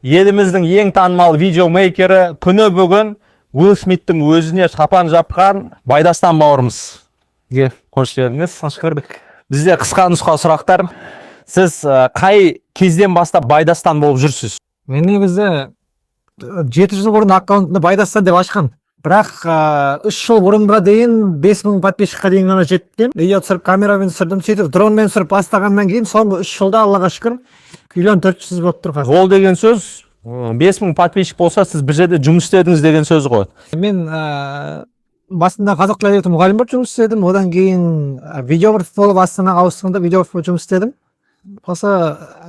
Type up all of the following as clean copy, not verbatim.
Еліміздің ең танымал видеомейкері күні бүгін Уилл Смиттің өзіне шапан жапқан Байдастан бауырымыз. Қош келдіңіз. Қош көрдік. Бізде қысқа нұсқа сұрақтар. Сіз қай кезден бастап Байдастан болып жүрсіз? Мен негізі 7 жыл бұрын аккаунтымды Байдастан деп ашқан. Бірақ 3 жыл бұрынға дейін 5000 подписчикқа дейін ғана жеткен. Видео түсіріп, камерамен түсірдім, сөйтіп дронмен түсіріп бастағаннан кейін соңғы 3 жылда Аллаға шүкір 1 400 болып тұр. Ол деген сөз 5000 подписчик болса, сіз бір жерде жұмыс істедіңіз деген сөз ғой. Мен басында қазақ тілі әдебиеті мұғалім болып жұмыс істедім. Одан кейін видеограф болып Астанаға ауысқанда видеограф болып жұмыс істедім. Осы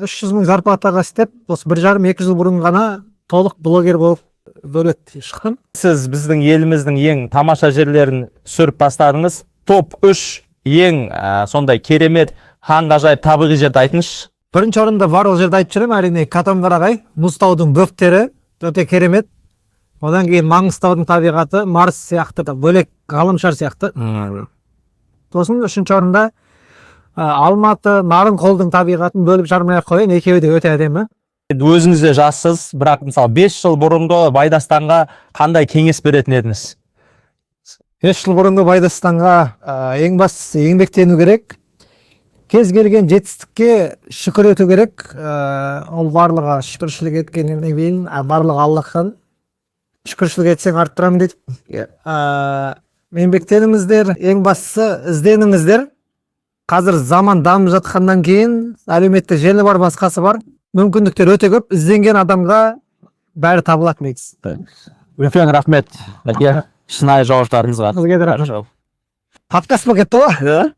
300 мың зарплатаға істеп, осы 1,5-2 жыл бұрын ғана толық блогер болып бөлек шықтым. Сіз біздің еліміздің ең тамаша жерлерін түсіріп бастадыңыз. Топ 3 ең сондай керемет, таңғажайып табиғи жерді айтыңызшы. Бірінші орында бар ол жерді айтып жүремін, әрине Катонқарағай, Мұзтаудың бөктері өте керемет. Одан кейін Маңғыстаудың табиғаты, Марс сияқты да бөлек ғаламшар сияқты. Сосын үшінші орында Алматы, Нарынқолдың табиғатын бөліп жармай ақ қояйын, екеуі де өте әдемі. Өзіңіз де жассыз, бірақ мысалы 5 жыл бұрынғы Байдастанға қандай кеңес беретін едіңіз? 5 жыл бұрынғы Байдастанға ең бастысы еңбектену керек. Кез келген жетістікке шүкір ету керек. Ол барлығы шүкіршілік еткеннен кейін барлығы Аллахтан. Шүкіршілік етсең арттырамын дейді. Еңбектеніңіздер, ең бастысы ізденіңіздер. Қазір заман дамып жатқаннан кейін әлеуметтік желі бар, басқасы бар. Мүмкіндіктер өте көп. Ізденген адамға бәрі табылады негізі. Үлкен рахмет. Шынайы жауаптарыңызға. Подкаст болып кетті ғой.